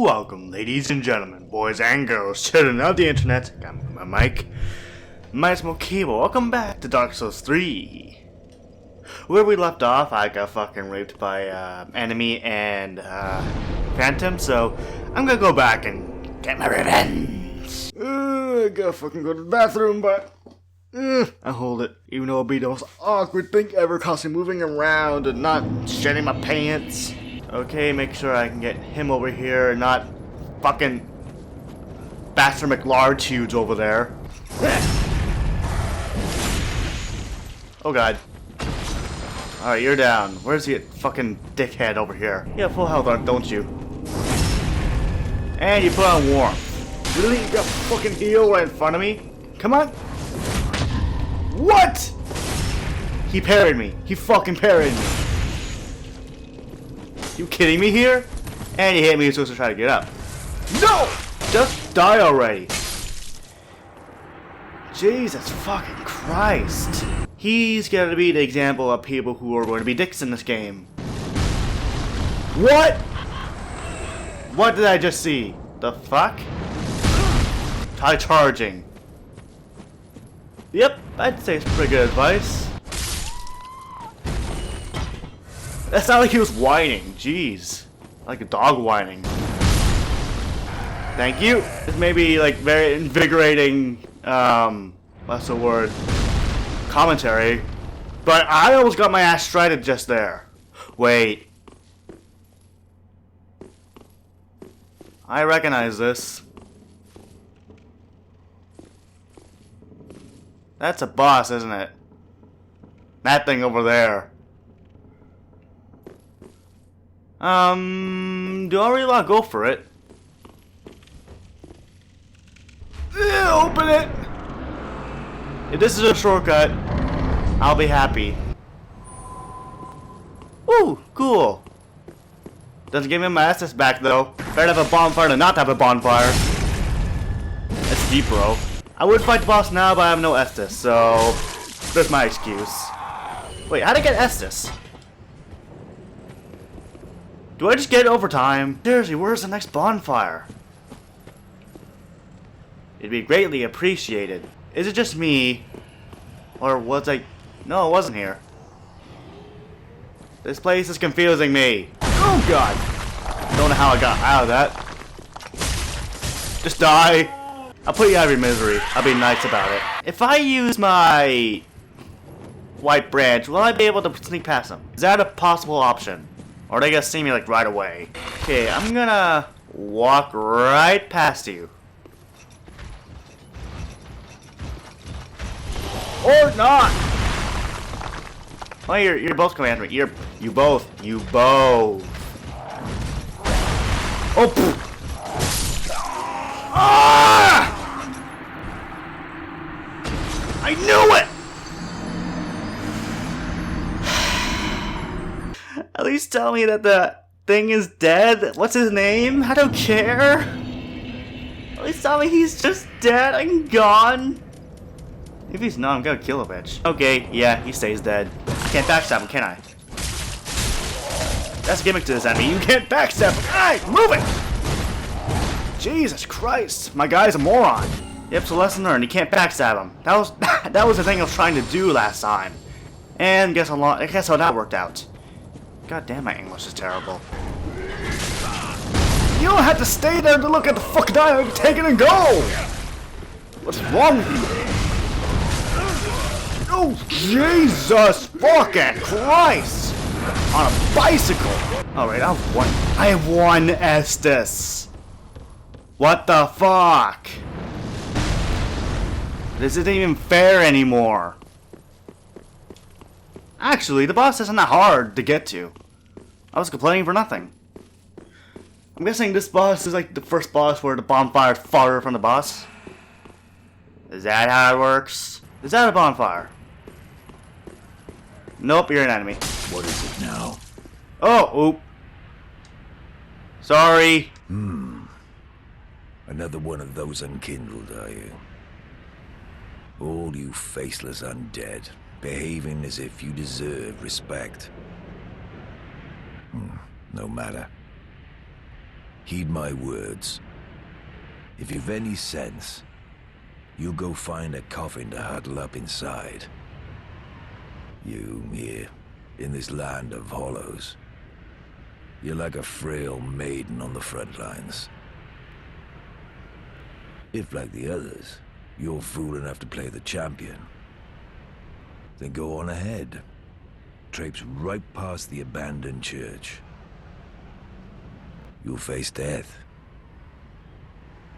Welcome, ladies and gentlemen, boys and girls, children of the internet. I'm my mic. My small cable. Welcome back to Dark Souls 3. Where we left off, I got fucking raped by enemy and phantom, so I'm gonna go back and get my revenge. I gotta fucking go to the bathroom, but I hold it, even though it'll be the most awkward thing ever, constantly moving around and not shedding my pants. Okay, make sure I can get him over here and not fucking Bastard McLarge over there. Oh god. Alright, you're down. Where's the fucking dickhead over here? You have full health, don't you? And you put on warmth. Really? You got fucking heal right in front of me? Come on. What? He parried me. He fucking parried me. You kidding me here? And he hit me, supposed to try to get up. No! Just die already. Jesus fucking Christ. He's gonna be the example of people who are going to be dicks in this game. What? What did I just see? The fuck? Try charging. Yep, I'd say it's pretty good advice. That sounded like he was whining. Jeez. Like a dog whining. Thank you. This may be like very invigorating, what's the word? Commentary. But I almost got my ass shredded just there. Wait. I recognize this. That's a boss, isn't it? That thing over there. Do I really want to go for it? Open it! If this is a shortcut, I'll be happy. Ooh, cool. Doesn't give me my SS back though. Better to have a bonfire than not to have a bonfire. That's deep, bro. I would fight the boss now, but I have no Estus, so there's my excuse. Wait, how'd I get Estus? Do I just get it over time? Seriously, where's the next bonfire? It'd be greatly appreciated. Is it just me? Or was I... No, it wasn't here. This place is confusing me. Oh god! Don't know how I got out of that. Just die. I'll put you out of your misery. I'll be nice about it. If I use my white branch, will I be able to sneak past them? Is that a possible option? Or are they gonna see me like right away? Okay, I'm gonna walk right past you. Or not! Oh, you're both coming after me. You both. Oh, pfft. Ah! I knew it! At least tell me that the thing is dead. What's his name? I don't care. At least tell me he's just dead and gone. If he's not, I'm gonna kill a bitch. Okay, yeah, he stays dead. I can't backstab him, can I? That's a gimmick to this enemy. You can't backstab him. Alright, move it! Jesus Christ, my guy's a moron. Yep, so lesson learned. You can't backstab him. That was the thing I was trying to do last time. And guess how that worked out. God damn, my English is terrible. You don't have to stay there to look at the fucking dialogue. Take it and go! What's wrong with you? Oh, Jesus fucking Christ! On a bicycle! Alright, I have one Estus. What the fuck? This isn't even fair anymore. Actually, the boss isn't that hard to get to. I was complaining for nothing. I'm guessing this boss is like the first boss where the bonfire is farther from the boss. Is that how it works? Is that a bonfire? Nope, you're an enemy. What is it now? Oh, oop. Sorry. Another one of those unkindled, are you? All you faceless undead, behaving as if you deserve respect. No matter. Heed my words. If you've any sense, you'll go find a coffin to huddle up inside. You, here, in this land of hollows, you're like a frail maiden on the front lines. If, like the others, you're fool enough to play the champion, then go on ahead. Traipse right past the abandoned church. You'll face death.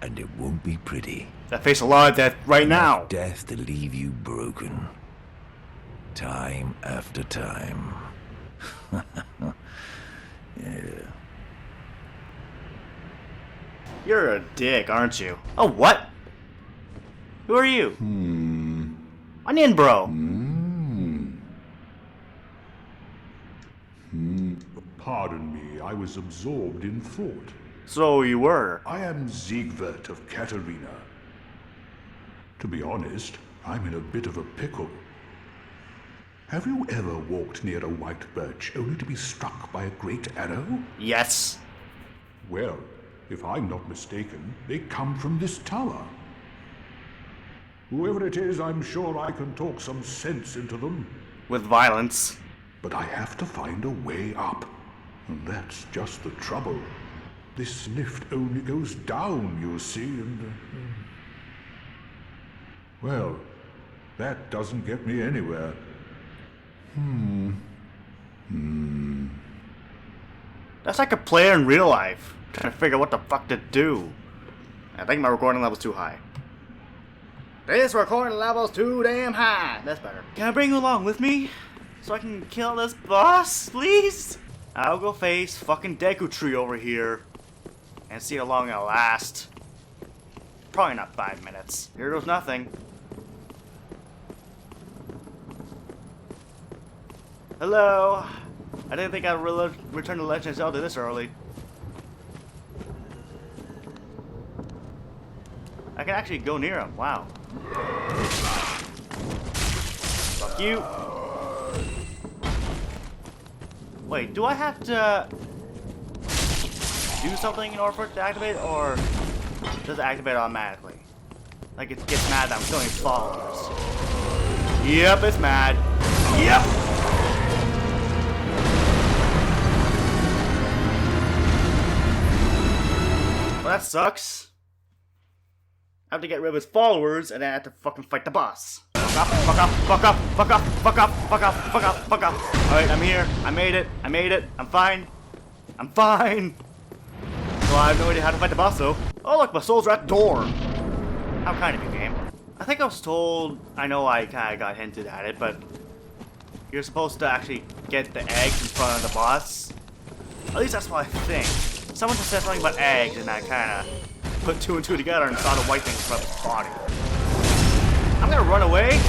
And it won't be pretty. I face a lot of death right now. Death to leave you broken. Time after time. Yeah. You're a dick, aren't you? Oh, what? Who are you? Onion bro. Pardon me, I was absorbed in thought. So you were. I am Siegwart of Katarina. To be honest, I'm in a bit of a pickle. Have you ever walked near a white birch only to be struck by a great arrow? Yes. Well, if I'm not mistaken, they come from this tower. Whoever it is, I'm sure I can talk some sense into them. With violence. But I have to find a way up. And that's just the trouble. This lift only goes down, you see, and... Well, that doesn't get me anywhere. That's like a player in real life. Trying to figure out what the fuck to do. I think my recording level's too high. This recording level's too damn high. That's better. Can I bring you along with me? So I can kill this boss, please? I'll go face fucking Deku Tree over here. And see how long it'll last. Probably not 5 minutes. Here goes nothing. Hello. I didn't think I'd return to Legend of Zelda this early. I can actually go near him. Wow. Fuck you. Wait, do I have to do something in order for it to activate, or does it activate automatically? Like it gets mad that I'm killing its followers. Yep, it's mad. Yep. Well, that sucks. I have to get rid of his followers, and then I have to fucking fight the boss. Fuck off, fuck off, fuck off, fuck off, fuck off, fuck off, fuck off, fuck off. Alright, I'm here. I made it. I made it. I'm fine. I'm fine. Well, I have no idea how to fight the boss, though. Oh, look, my souls are at the door. How kind of you, game. I think I was told, I know I kind of got hinted at it, but you're supposed to actually get the eggs in front of the boss. At least that's what I think. Someone just said something about eggs, and I kind of put two and two together and saw the white thing in front of his body. I'm gonna run away?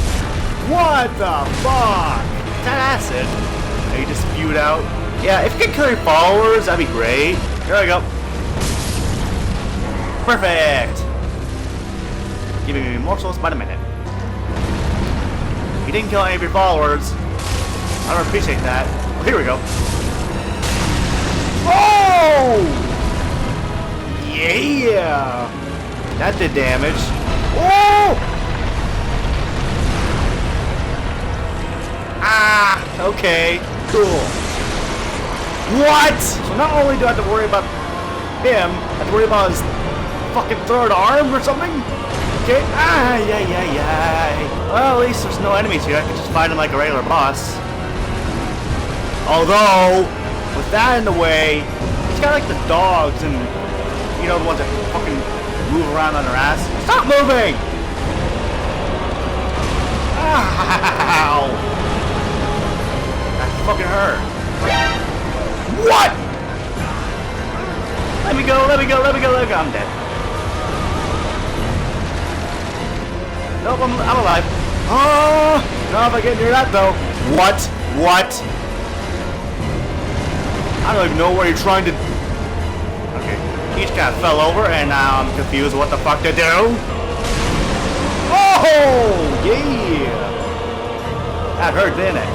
What the fuck? Is that acid? And you just spewed out? Yeah, if you could kill your followers, that'd be great. Here we go. Perfect! Giving me more souls by the minute. You didn't kill any of your followers. I don't appreciate that. Well, here we go. Oh! Yeah! That did damage. Oh! Ah! Okay. Cool. What? So not only do I have to worry about him, I have to worry about his fucking third arm or something? Okay. Ah, yeah. Well, at least there's no enemies here. I can just fight him like a regular boss. Although, with that in the way, he's got like the dogs and, you know, the ones that fucking move around on their ass. Stop moving! Ow! That fucking hurt. What? Let me go. I'm dead. Nope, I'm alive. Oh! Not if I get near that though. What? I don't even know where you're trying to... Okay. He just kind of fell over and now I'm confused what the fuck to do. Oh! Yeah! That hurt, didn't it?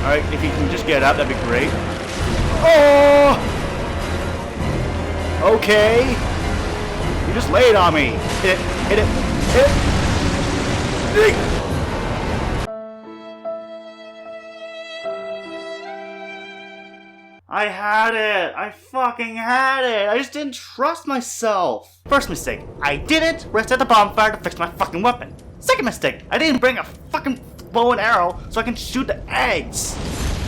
Alright, if you can just get up, that'd be great. Oh! Okay. You just laid on me. Hit it. Hit it. Hit it. I had it! I fucking had it! I just didn't trust myself! First mistake, I didn't reset the bonfire to fix my fucking weapon. Second mistake, I didn't bring a fucking bow and arrow so I can shoot the eggs.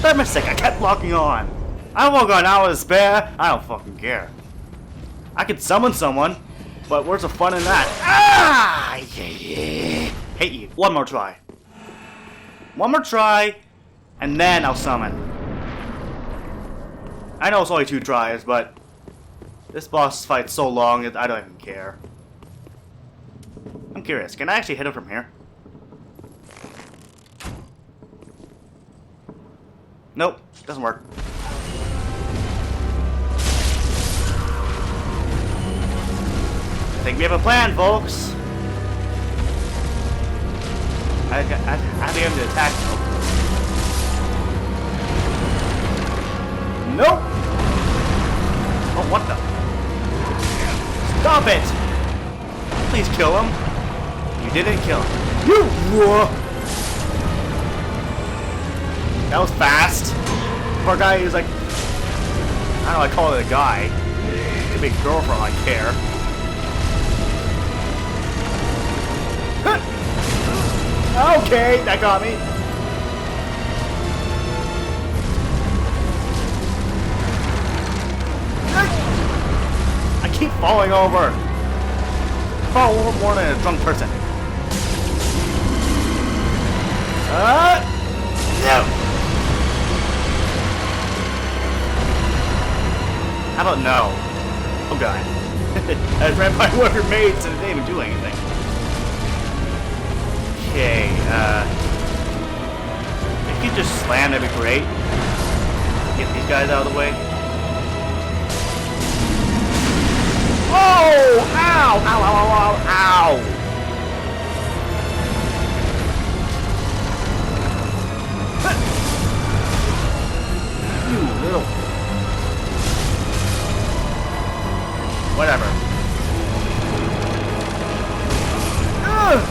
Third mistake, I kept locking on. I won't go an hour to spare, I don't fucking care. I could summon someone, but where's the fun in that? Ah! Yeah. Hate you. One more try. One more try, and then I'll summon. I know it's only 2 tries, but this boss fight's so long that I don't even care. I'm curious, can I actually hit him from here? Nope, doesn't work. I think we have a plan, folks. I think I'm to attack though. Nope! Oh, what the? Stop it! Please kill him. You didn't kill him. You! That was fast. Poor guy, he was like... I don't know, I call it a guy. It could be a girl for all I care. Okay, that got me. I keep falling over. I fall over more than a drunk person. No. How about no? Oh god. I ran by one of your mates and it didn't even do anything. Okay, if you could just slam, that'd be great. Get these guys out of the way. Oh! Ow! Ow, ow, ow, ow, ow! You little... Whatever. Ugh!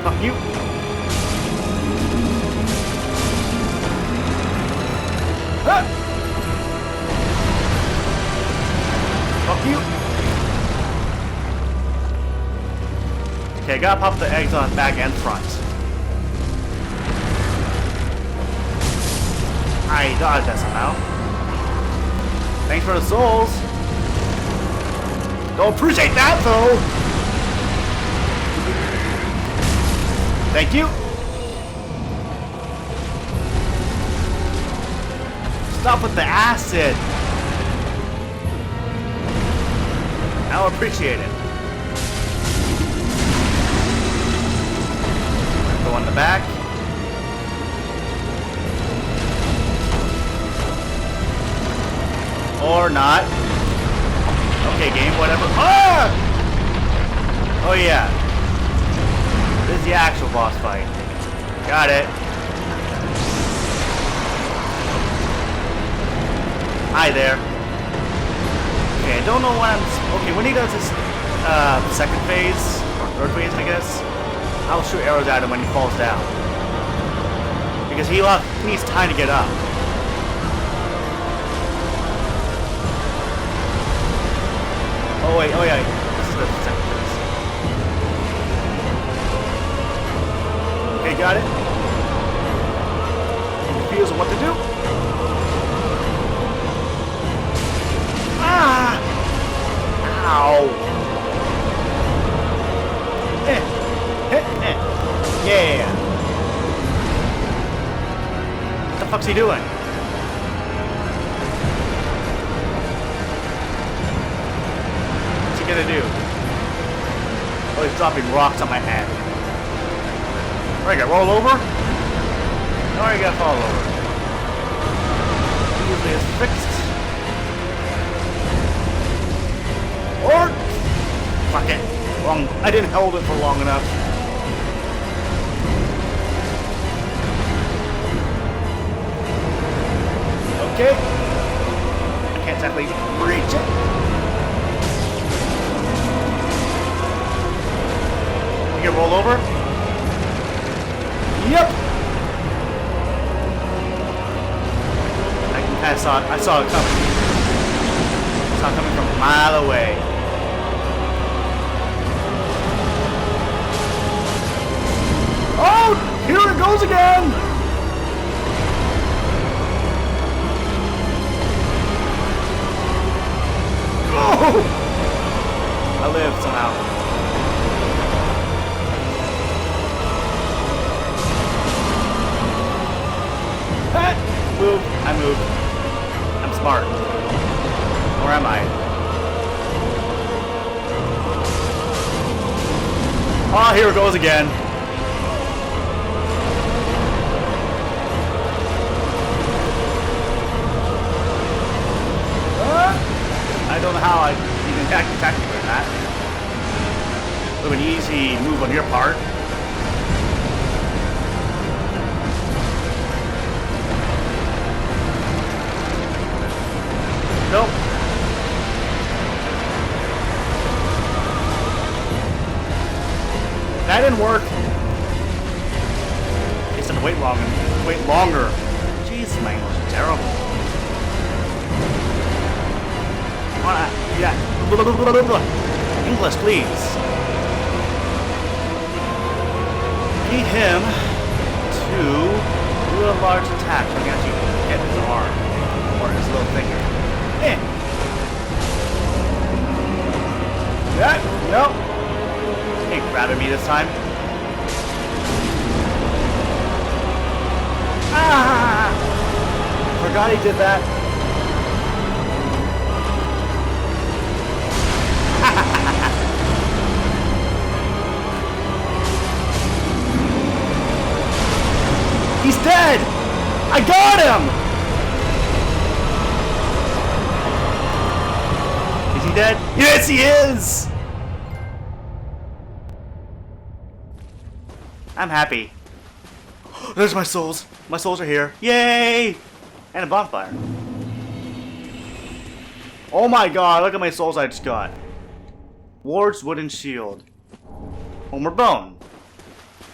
Fuck you. Ah! Fuck you. Okay, gotta pop the eggs on back and front. I dodged that somehow. Thanks for the souls. Don't appreciate that though. Thank you. Stop with the acid. I'll appreciate it. Go on the back. Or not. Okay, game, whatever. Ah! Oh yeah. This is the actual boss fight. Got it. Hi there. Okay, I don't know when I'm... Okay, when he does his second phase, or third phase, I guess, I'll shoot arrows at him when he falls down. Because he needs time to get up. Oh wait, oh yeah, this is the second phase. Okay, got it. I'm confused on what to do. Ah! Ow! Yeah! What the fuck's he doing? What's he gonna do? Oh, he's dropping rocks on my head. Alright, gotta roll over? No, you gotta fall over. Usually it's fixed. Or... Fuck it. Wrong. I didn't hold it for long enough. Okay. I can't exactly reach it. You can roll over? Yep. I saw it coming. I saw it coming from a mile away. Oh! Here it goes again! Oh! I lived somehow. Move. I moved. I'm smart. Or am I? Oh, here it goes again. I don't know how I even technically that. It would be an easy move on your part. Nope. That didn't work. It's gonna wait longer. Jeez, my English is terrible. Yeah. English, please. Need him to do a large attack so I can actually get his arm or his little finger. Eh. Yeah, no. He ain't grabbing me this time. Ah! Forgot he did that. He's dead! I got him! Is he dead? Yes, he is! I'm happy. There's my souls. My souls are here. Yay! And a bonfire. Oh my god, look at my souls I just got. Ward's wooden shield. Homer Bone.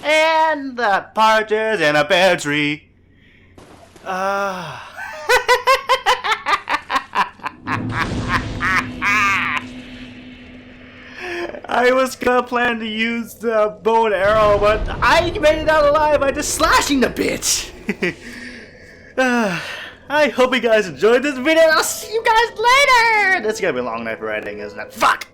And the partridge in a pear tree. I was gonna plan to use the bow and arrow, but I made it out alive by just slashing the bitch. I hope you guys enjoyed this video. I'll see you guys later. This is gonna be a long night for editing, isn't it? Fuck!